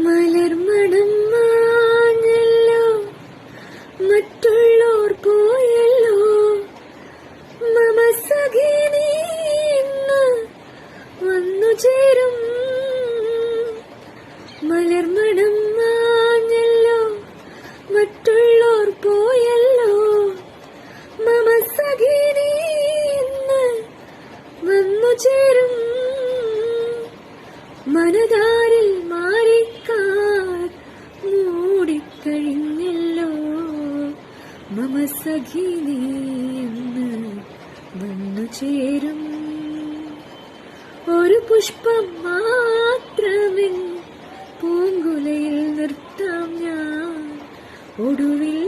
മലർമണം മാഞ്ഞല്ലോ, മറ്റുള്ളോർ പോയല്ലോ, മമ സഖി നീ ഇന്ന് വന്നു ചേരും. മലർമണം മാഞ്ഞല്ലോ, മറ്റുള്ളോർ പോയല്ലോ, മമ സഖി നീ ഇന്ന് വന്നു ചേരും. മനതാരിൽ മാറിക്കാർ മൂടിക്കഴിഞ്ഞല്ലോ, മമ സഖി നീ ഇന്ന് വന്നു ചേരും. ഒരു പുഷ്പം മാത്രമേ പൂങ്കുലയിൽ നിർത്താം ഞാൻ, ഒടുവിൽ